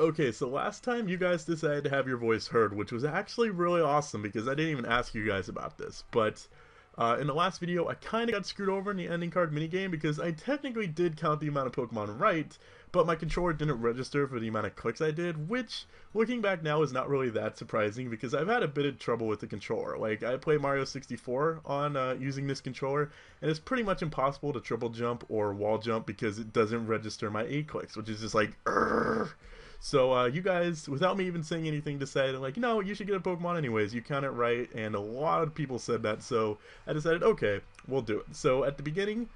Okay, so last time you guys decided to have your voice heard, which was actually really awesome because I didn't even ask you guys about this. But in the last video, I kind of got screwed over in the ending card minigame because I technically did count the amount of Pokemon right, but my controller didn't register for the amount of clicks I did, which, looking back now, is not really that surprising because I've had a bit of trouble with the controller. Like, I play Mario 64 on using this controller, and it's pretty much impossible to triple jump or wall jump because it doesn't register my A clicks, which is just like, Urgh. So you guys, without me even saying anything, decided like, you should get a Pokemon anyways. You count it right, and a lot of people said that. So I decided, okay, we'll do it. So at the beginning,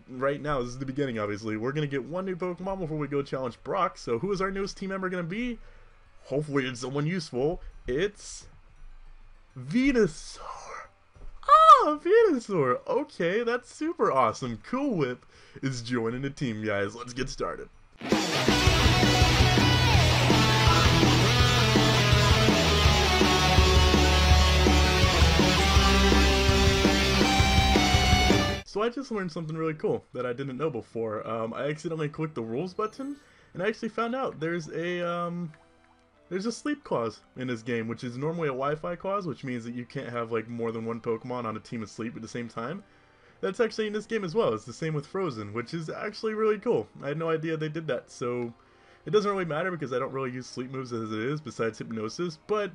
right now, this is the beginning. Obviously, we're gonna get one new Pokemon before we go challenge Brock. So who is our newest team member gonna be? Hopefully, it's someone useful. It's Venusaur. Ah, Venusaur. Okay, that's super awesome. Cool Whip is joining the team, guys. Let's get started. So I just learned something really cool that I didn't know before. I accidentally clicked the rules button, and I actually found out there's a sleep clause in this game, which is normally a Wi-Fi clause, which means that you can't have like more than one Pokemon on a team asleep at the same time. That's actually in this game as well. It's the same with Frozen, which is actually really cool. I had no idea they did that, so it doesn't really matter because I don't really use sleep moves as it is, besides hypnosis, but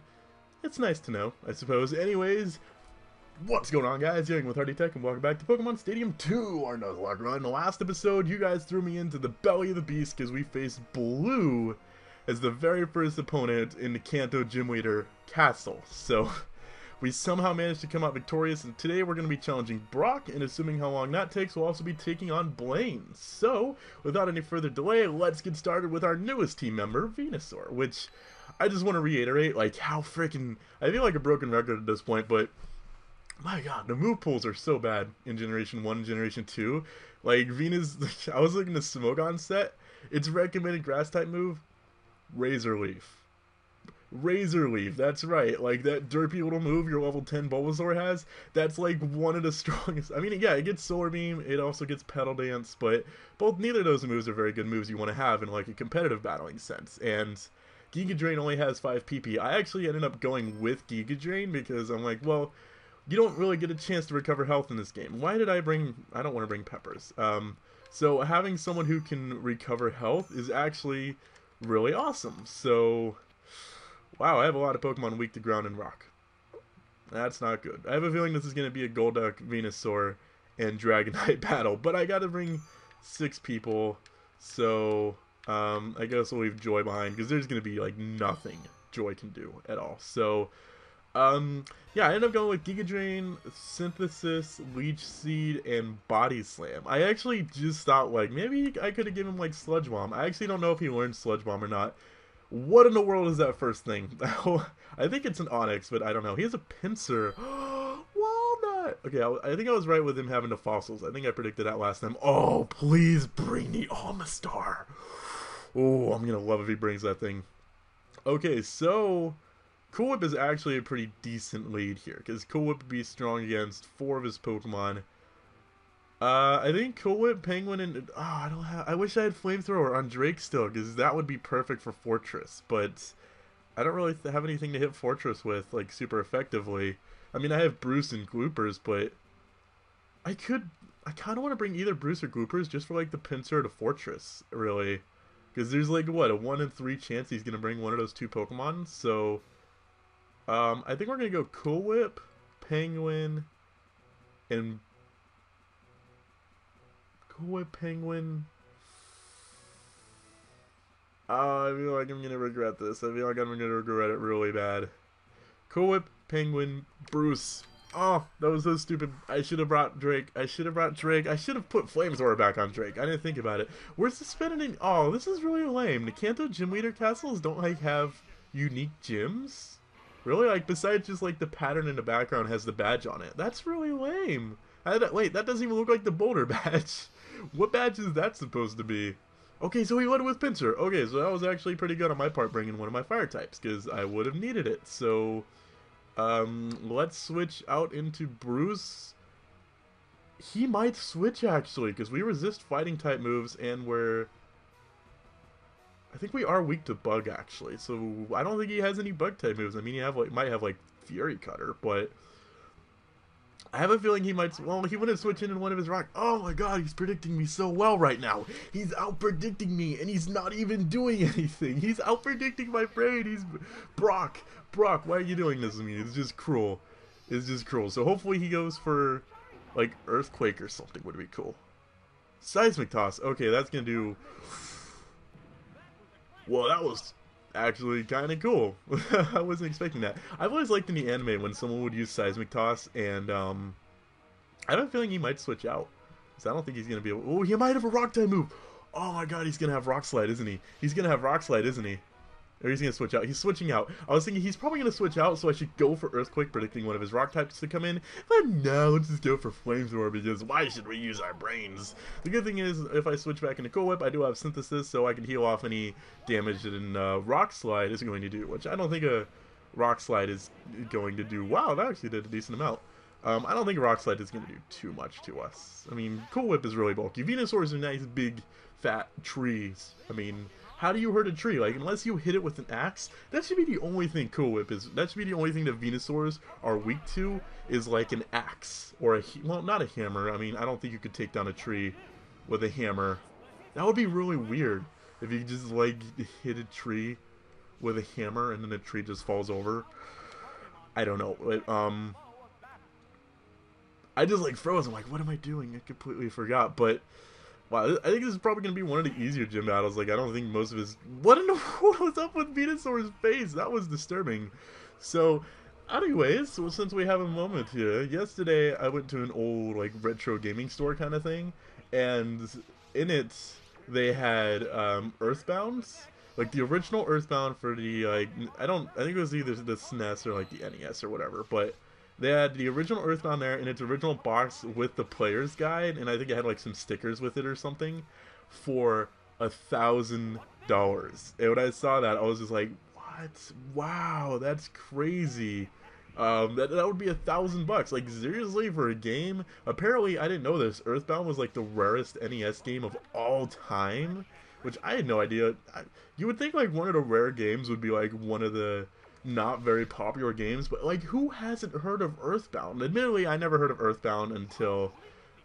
it's nice to know, I suppose. Anyways, what's going on, guys? Young with Tech, and welcome back to Pokemon Stadium 2, our Nuzlocke run. In the last episode, you guys threw me into the belly of the beast because we faced Blue as the very first opponent in the Kanto Gym Leader Castle. So, we somehow managed to come out victorious, and today we're going to be challenging Brock, and assuming how long that takes, we'll also be taking on Blaine. So, without any further delay, let's get started with our newest team member, Venusaur, which I just want to reiterate, like, how freaking... I feel like a broken record at this point, but my god, the move pools are so bad in Generation 1 and Generation 2. Like, Venus, I was looking at the Smogon set. Its recommended grass type move, Razor Leaf. Razor Leaf, that's right. Like, that derpy little move your level 10 Bulbasaur has, that's like one of the strongest. I mean, yeah, it gets Solar Beam, it also gets Petal Dance, but neither of those moves are very good moves you want to have in, like, a competitive battling sense. And Giga Drain only has 5 PP. I actually ended up going with Giga Drain because I'm like, well, you don't really get a chance to recover health in this game. Why did I bring... I don't want to bring Peppers. So having someone who can recover health is actually really awesome. So, wow, I have a lot of Pokemon weak to ground and rock. That's not good. I have a feeling this is going to be a Golduck, Venusaur, and Dragonite battle. But I got to bring 6 people. So, I guess we'll leave Joy behind because there's going to be, like, nothing Joy can do at all. So... yeah, I ended up going with Giga Drain, Synthesis, Leech Seed, and Body Slam. I actually just thought, like, maybe I could have given him, like, Sludge Bomb. I actually don't know if he learned Sludge Bomb or not. What in the world is that first thing? I think it's an Onyx, but I don't know. He has a Pinsir. Walnut! Okay, I think I was right with him having the fossils. I think I predicted that last time. Oh, please bring the Almastar. Oh, I'm gonna love if he brings that thing. Okay, so... Cool Whip is actually a pretty decent lead here, because Cool Whip would be strong against 4 of his Pokemon. I think Cool Whip, Penguin, and... Oh, I wish I had Flamethrower on Drake still, because that would be perfect for Fortress, but I don't really have anything to hit Fortress with, like, super effectively. I mean, I have Bruce and Gloopers, but I kind of want to bring either Bruce or Gloopers just for, like, the Pinsir to Fortress, really. Because there's, like, what, a 1 in 3 chance he's going to bring one of those 2 Pokemon, so... I think we're going to go Cool Whip, Penguin, and... Cool Whip, Penguin... I feel like I'm going to regret this. I feel like I'm going to regret it really bad. Cool Whip, Penguin, Bruce. Oh, that was so stupid. I should have brought Drake. I should have put Flamethrower back on Drake. I didn't think about it. Where's the spinning? Oh, this is really lame. The Kanto Gym Leader Castles don't, like, have unique gyms? Really? Like, besides just, like, the pattern in the background has the badge on it. That's really lame. Wait, that doesn't even look like the Boulder badge. What badge is that supposed to be? Okay, so he led with Pinsir. Okay, so that was actually pretty good on my part bringing one of my fire types, because I would have needed it. So, let's switch out into Bruce. He might switch, actually, because we resist fighting type moves, and we're... I think we are weak to bug, actually. So I don't think he has any bug type moves. I mean, might have like Fury Cutter, but I have a feeling he might. Well, he wouldn't switch in one of his rock. Oh my God, he's predicting me so well right now. He's out predicting me, and he's not even doing anything. He's out predicting my brain. He's Brock. Why are you doing this to me? It's just cruel. It's just cruel. So hopefully he goes for like Earthquake or something. Would be cool. Seismic Toss. Okay, that's gonna do. Well, that was actually kind of cool. I wasn't expecting that. I've always liked in the anime when someone would use Seismic Toss, and I have a feeling he might switch out. So I don't think he's going to be able... Oh, he might have a Rock type move! Oh my God, he's going to have Rock Slide, isn't he? He's going to have Rock Slide, isn't he? Or he's going to switch out. He's switching out. I was thinking he's probably going to switch out, so I should go for Earthquake, predicting one of his Rock types to come in. But no, let's just go for Flamethrower, because why should we use our brains? The good thing is, if I switch back into Cool Whip, I do have Synthesis, so I can heal off any damage that Rock Slide is going to do, which I don't think a Rock Slide is going to do. Wow, that actually did a decent amount. I don't think Rock Slide is going to do too much to us. I mean, Cool Whip is really bulky. Venusaurs are nice, big, fat trees. I mean... How do you hurt a tree? Like, unless you hit it with an axe, that should be the only thing Cool Whip is. That should be the only thing that Venusaurs are weak to, is like an axe. Or well, not a hammer. I mean, I don't think you could take down a tree with a hammer. That would be really weird. If you just, like, hit a tree with a hammer and then the tree just falls over. I don't know. But, I just, like, froze. I'm like, what am I doing? I completely forgot. But... Wow, I think this is probably going to be one of the easier gym battles. Like, I don't think most of his... What in the world was up with Venusaur's face? That was disturbing. So, anyways, so since we have a moment here, yesterday I went to an old, like, retro gaming store kind of thing, and in it, they had Earthbounds. Like, the original Earthbound for the, like, I think it was either the SNES or, like, the NES or whatever, but... They had the original Earthbound there in its original box with the player's guide, and I think it had like some stickers with it or something, for $1,000. And when I saw that, I was just like, what? Wow, that's crazy. That would be $1,000. Like, seriously, for a game? Apparently, I didn't know this. Earthbound was like the rarest NES game of all time, which I had no idea. You would think like one of the rare games would be like one of the not very popular games, but like, who hasn't heard of Earthbound? Admittedly, I never heard of Earthbound until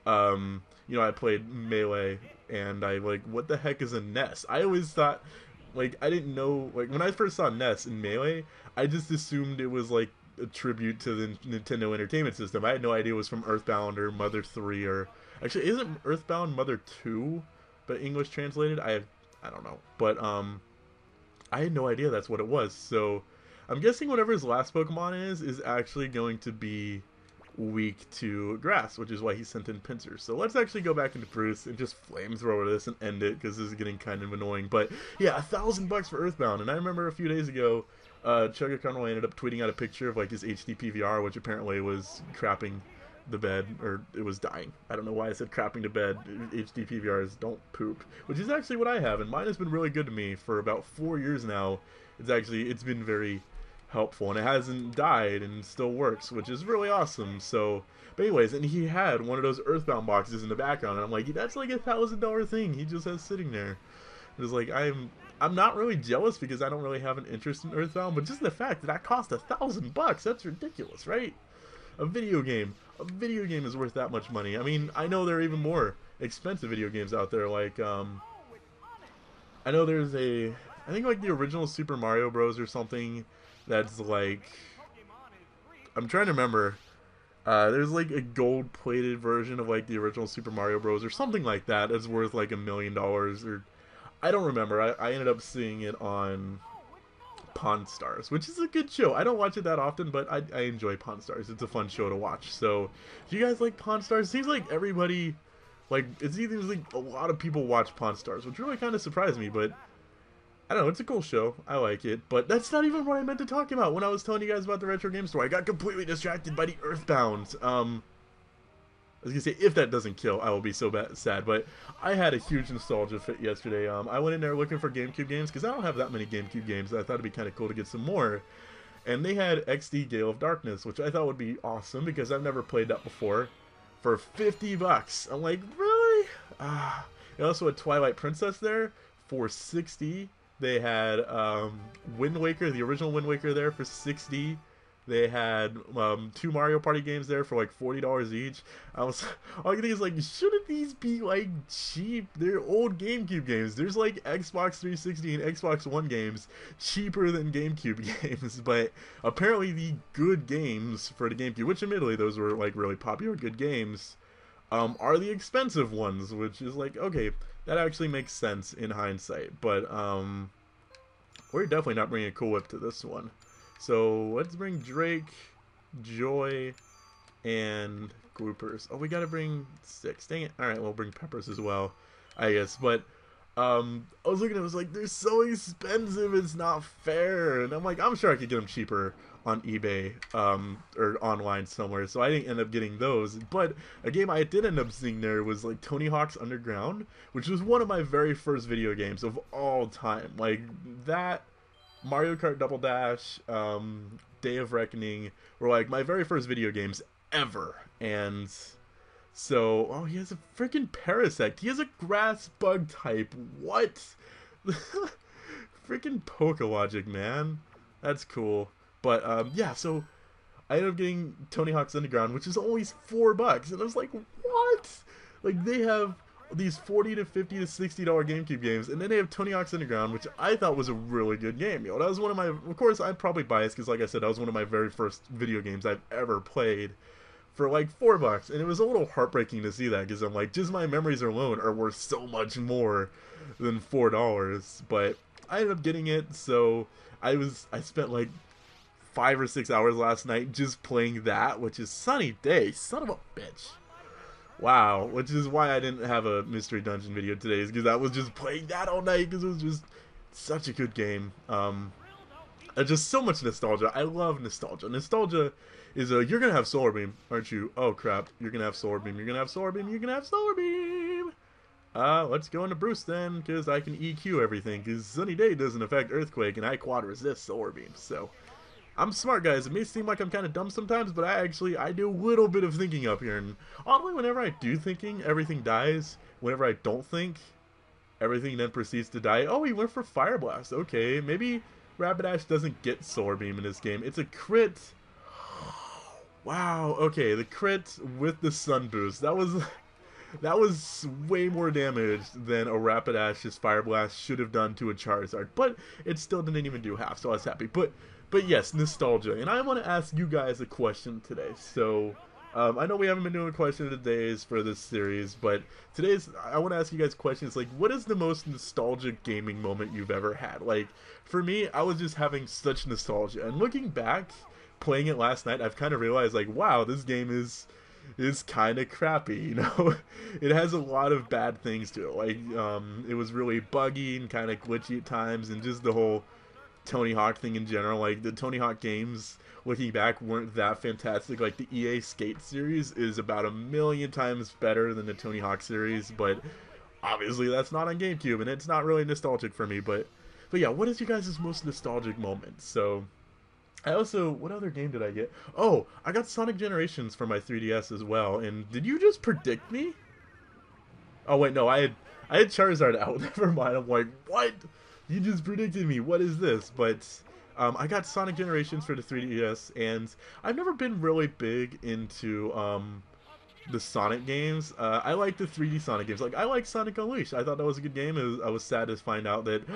you know, I played Melee, and I like, what the heck is a NES? I always thought, like, I didn't know, like, when I first saw NES in Melee, I just assumed it was like a tribute to the Nintendo Entertainment System. I had no idea it was from Earthbound or Mother 3, or actually, isn't Earthbound Mother 2 but English translated? I don't know, but I had no idea that's what it was. So I'm guessing whatever his last Pokemon is actually going to be weak to grass, which is why he sent in Pinsir. So let's actually go back into Bruce and just flamethrower this and end it, because this is getting kind of annoying. But yeah, $1,000 for Earthbound. And I remember a few days ago, Chugga Conway ended up tweeting out a picture of like his HD PVR, which apparently was crapping the bed, or it was dying. I don't know why I said crapping to bed. HD PVRs don't poop, which is actually what I have, and mine has been really good to me for about 4 years now. It's been very helpful, and it hasn't died and still works, which is really awesome. So, but anyways, and he had one of those Earthbound boxes in the background, and I'm like, that's like $1,000 thing he just has sitting there. It was like, I'm not really jealous because I don't really have an interest in Earthbound, but just the fact that cost $1,000, that's ridiculous, right? A video game is worth that much money. I mean, I know there are even more expensive video games out there, like I know there's I think like the original Super Mario Bros. Or something that's like, I'm trying to remember, there's like a gold-plated version of like the original Super Mario Bros. Or something like that that's worth like $1 million, or I don't remember. I ended up seeing it on Pawn Stars, which is a good show. I don't watch it that often, but I enjoy Pawn Stars. It's a fun show to watch. So, do you guys like Pawn Stars? It seems like everybody, like, it seems like a lot of people watch Pawn Stars, which really kind of surprised me, but I don't know, it's a cool show. I like it, but that's not even what I meant to talk about when I was telling you guys about the retro game store. I got completely distracted by the Earthbound. I was gonna say, if that doesn't kill, I will be so sad, but I had a huge nostalgia fit yesterday. I went in there looking for GameCube games, because I don't have that many GameCube games. I thought it'd be kind of cool to get some more. And they had XD Gale of Darkness, which I thought would be awesome, because I've never played that before, for $50. I'm like, really? They also had Twilight Princess there for $60. They had Wind Waker, the original Wind Waker, there for $60. They had 2 Mario Party games there for like $40 each. I was all I can think is like, shouldn't these be like cheap? They're old GameCube games. There's like Xbox 360 and Xbox One games cheaper than GameCube games, but apparently the good games for the GameCube, which admittedly those were like really popular good games, are the expensive ones, which is like, okay, that actually makes sense in hindsight. But we're definitely not bringing a Cool Whip to this one. So let's bring Drake, Joy, and Gloopers. Oh, we gotta bring 6. Dang it. Alright, we'll bring Peppers as well, I guess. But I was looking at it, I was like, they're so expensive, it's not fair. And I'm like, I'm sure I could get them cheaper on eBay or online somewhere. So I didn't end up getting those. But a game I did end up seeing there was like Tony Hawk's Underground, which was one of my very first video games of all time. Like that, Mario Kart Double Dash, Day of Reckoning were like my very first video games ever. And so, oh, he has a freaking Parasect. He has a grass bug type. What? Freaking Poke-Logic, man. That's cool. But yeah, so I ended up getting Tony Hawk's Underground, which is only $4, and I was like, what? Like, they have these $40 to $50 to $60 GameCube games, and then they have Tony Hawk's Underground, which I thought was a really good game. You know, that was one of my, of course, I'm probably biased because, like I said, that was one of my very first video games I've ever played for like $4, and it was a little heartbreaking to see that because I'm like, just my memories alone are worth so much more than $4. But I ended up getting it, so I spent like 5 or 6 hours last night just playing that, which is Sunny Day, son of a bitch. Wow, which is why I didn't have a Mystery Dungeon video today, is because I was just playing that all night, because it was just such a good game. Just so much nostalgia. I love nostalgia. Nostalgia is you're going to have Solar Beam, aren't you? Oh, crap. You're going to have Solar Beam. You're going to have Solar Beam. You're going to have Solar Beam. Let's go into Bruce then, because I can EQ everything, because Sunny Day doesn't affect Earthquake, and I quad resist Solar Beam, so I'm smart, guys. It may seem like I'm kind of dumb sometimes, but I do a little bit of thinking up here. And oddly, whenever I do thinking, everything dies. Whenever I don't think, everything then proceeds to die. Oh, he went for Fire Blast. Okay, maybe Rapidash doesn't get Solar Beam in this game. It's a crit. Wow. Okay, the crit with the Sun Boost. That was way more damage than a Rapidash's Fire Blast should have done to a Charizard. But it still didn't even do half, so I was happy. But yes, nostalgia. And I want to ask you guys a question today. So, I know we haven't been doing a question of the days for this series, but I want to ask you guys questions like, what is the most nostalgic gaming moment you've ever had? Like, for me, I was just having such nostalgia. And looking back, playing it last night, I've kind of realized, like, wow, this game is kind of crappy, you know? It has a lot of bad things to it. Like, it was really buggy and kind of glitchy at times, and just the whole Tony Hawk thing in general. Like, the Tony Hawk games, looking back, weren't that fantastic. Like, the EA Skate series is about 1,000,000 times better than the Tony Hawk series, but obviously that's not on GameCube, and it's not really nostalgic for me. But yeah, what is you guys' most nostalgic moment? So, I also, what other game did I get? Oh, I got Sonic Generations for my 3DS as well, and did you just predict me? Oh wait, no, I had Charizard out. Never mind. I'm like, what? You just predicted me. What is this? But I got Sonic Generations for the 3DS, and I've never been really big into the Sonic games. I like the 3D Sonic games. Like, I like Sonic Unleashed. I thought that was a good game. I was sad to find out that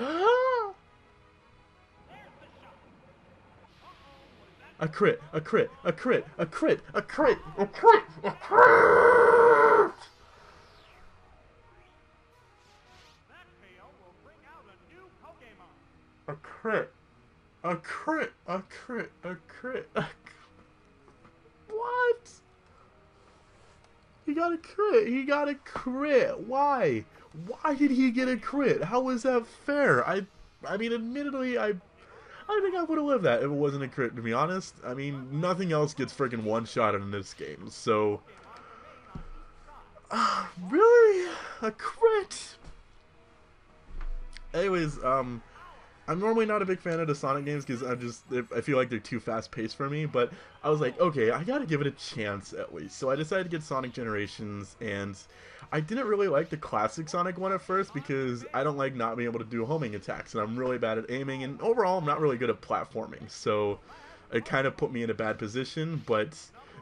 a crit, a crit, a crit, a crit, a crit, a crit, a crit. A crit. A crit. A crit. A crit. What? He got a crit. He got a crit. Why? Why did he get a crit? How is that fair? I mean, admittedly, I think I would have lived that if it wasn't a crit, to be honest. I mean, nothing else gets freaking one-shot in this game, so really? A crit? Anyways, I'm normally not a big fan of the Sonic games because I feel like they're too fast paced for me. But I was like, okay, I gotta give it a chance at least. So I decided to get Sonic Generations, and I didn't really like the classic Sonic one at first because I don't like not being able to do homing attacks, and I'm really bad at aiming, and overall I'm not really good at platforming. So it kind of put me in a bad position. But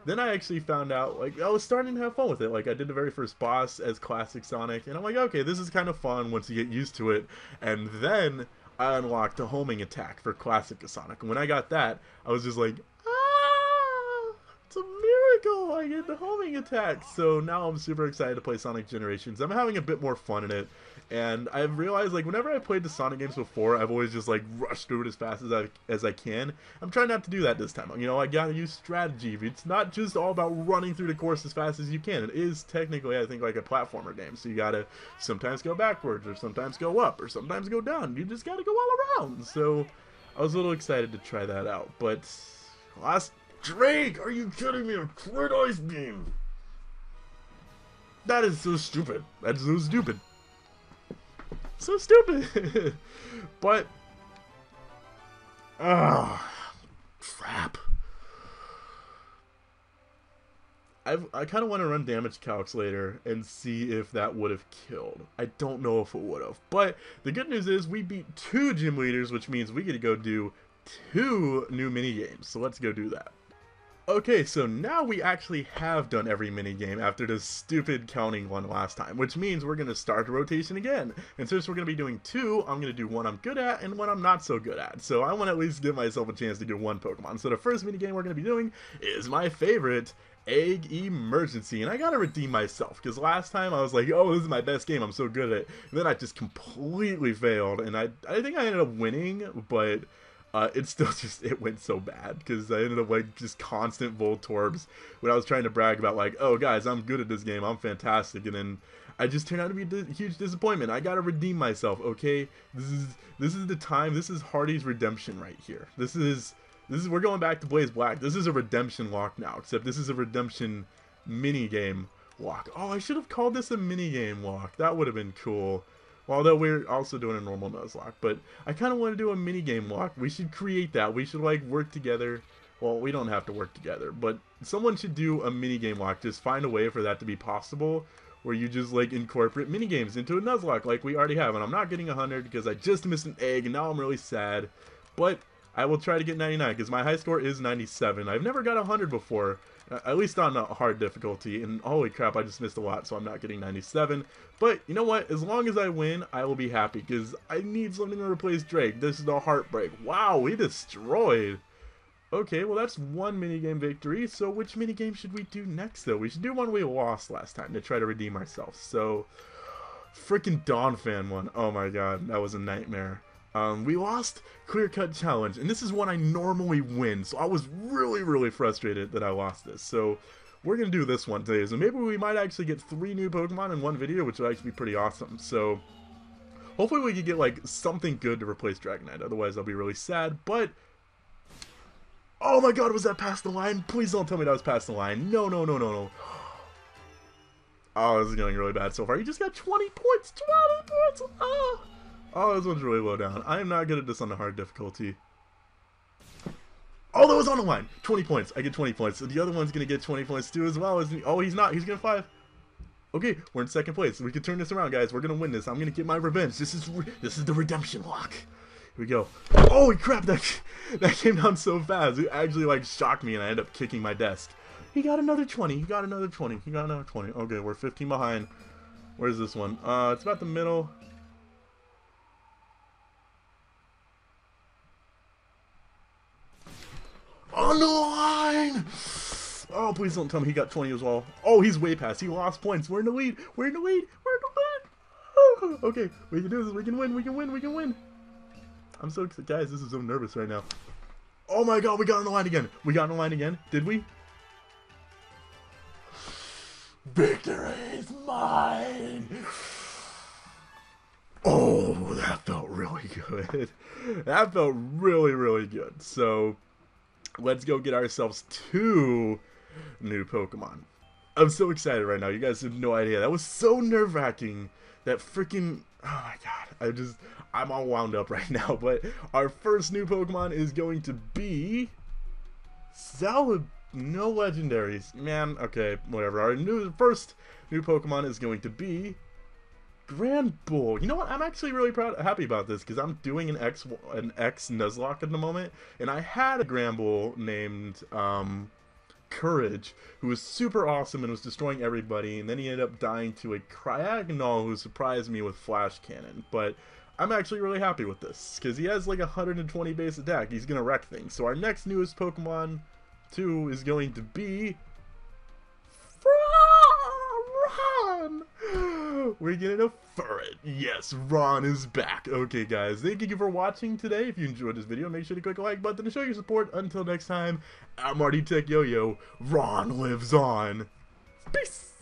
then I actually found out, like, I was starting to have fun with it. Like, I did the very first boss as classic Sonic, and I'm like, okay, this is kind of fun once you get used to it. And then I unlocked a homing attack for classic Sonic. And when I got that, I was just like, ah, it's a miracle! I get the homing attack! So now I'm super excited to play Sonic Generations. I'm having a bit more fun in it. And I've realized, like, whenever I played the Sonic games before, I've always just, like, rushed through it as fast as I can. I'm trying not to do that this time. You know, I gotta use strategy. It's not just all about running through the course as fast as you can. It is technically, I think, like a platformer game. So you gotta sometimes go backwards, or sometimes go up, or sometimes go down. You just gotta go all around. So I was a little excited to try that out. But, last Drake, are you kidding me? A Crit Ice Beam! That is so stupid. That's so stupid. So stupid. But crap. I kind of want to run damage calcs later and see if that would have killed. I don't know if it would have. But the good news is we beat 2 gym leaders, which means we get to go do 2 new mini games. So let's go do that. Okay, so now we actually have done every minigame after this stupid counting one last time, which means we're going to start the rotation again. And since we're going to be doing 2, I'm going to do one I'm good at and one I'm not so good at. So I want to at least give myself a chance to do 1 Pokemon. So the first minigame we're going to be doing is my favorite, Egg Emergency. And I got to redeem myself, because last time I was like, oh, this is my best game, I'm so good at it. And then I just completely failed, and I think I ended up winning, but it still it went so bad because I ended up like just constant Voltorbs when I was trying to brag about like, oh guys, I'm good at this game, I'm fantastic, and then I just turned out to be a huge disappointment. I gotta redeem myself, okay? This is the time. This is Hardy's redemption right here. This is we're going back to Blaze Black. This is a redemption walk now, except this is a redemption mini game walk. Oh, I should have called this a mini game walk. That would have been cool. Although we're also doing a normal Nuzlocke, but I kind of want to do a minigame walk. We should create that. We should like work together. Well, we don't have to work together, but someone should do a minigame walk. Just find a way for that to be possible, where you just like incorporate minigames into a Nuzlocke like we already have. And I'm not getting 100 because I just missed an egg, and now I'm really sad. But I will try to get 99 because my high score is 97. I've never got 100 before. At least on a hard difficulty, and holy crap, I just missed a lot, so I'm not getting 97. But, you know what, as long as I win, I will be happy, because I need something to replace Drake. This is a heartbreak. Wow, we destroyed. Okay, well that's 1 minigame victory, so which minigame should we do next, though? We should do one we lost last time to try to redeem ourselves. So, freaking Dawn Fan one. Oh my god, that was a nightmare. We lost Clear Cut Challenge, and this is one I normally win, so I was really frustrated that I lost this. So we're going to do this one today, so maybe we might actually get 3 new Pokemon in one video, which would actually be pretty awesome. So hopefully we can get like something good to replace Dragonite, otherwise I'll be really sad. But oh my god, was that past the line? Please don't tell me that was past the line. No. Oh, this is going really bad so far. You just got 20 points. 20 points. Oh, this one's really low down. I am not good at this on the hard difficulty. Oh, that was on the line. 20 points. I get 20 points. So the other one's going to get 20 points too as well. Isn't he? Oh, he's not. He's going to 5. Okay, we're in 2nd place. We can turn this around, guys. We're going to win this. I'm going to get my revenge. This is the redemption walk. Here we go. Holy crap, that came down so fast. It actually like shocked me, and I ended up kicking my desk. He got another 20. He got another 20. He got another 20. Okay, we're 15 behind. Where's this one? It's about the middle. On the line! Oh, please don't tell me he got 20 as well. Oh, he's way past. He lost points. We're in the lead. We're in the lead. We're in the lead. Okay, we can do this. We can win. We can win. We can win. I'm so excited. Guys, this is so nervous right now. Oh my god, we got on the line again. We got on the line again. Did we? Victory is mine. Oh, that felt really good. That felt really good. So let's go get ourselves 2 new Pokemon. I'm so excited right now. You guys have no idea. That was so nerve-wracking That freaking, oh my god, I'm all wound up right now. But our first new Pokemon is going to be no legendaries, man. Okay, whatever. Our first new Pokemon is going to be Grand Bull. You know what? I'm actually really happy about this because I'm doing an X Nuzlocke at the moment, and I had a Grand Bull named Courage, who was super awesome and was destroying everybody, and then he ended up dying to a Cryogonal who surprised me with Flash Cannon. But I'm actually really happy with this because he has like 120 base attack. He's gonna wreck things. So our next newest Pokemon 2 is going to be Ron. We're getting a Furret. Yes, Ron is back. Okay, guys, thank you for watching today. If you enjoyed this video, make sure to click the like button to show your support. Until next time, I'm Tech Yo-Yo. Ron lives on. Peace.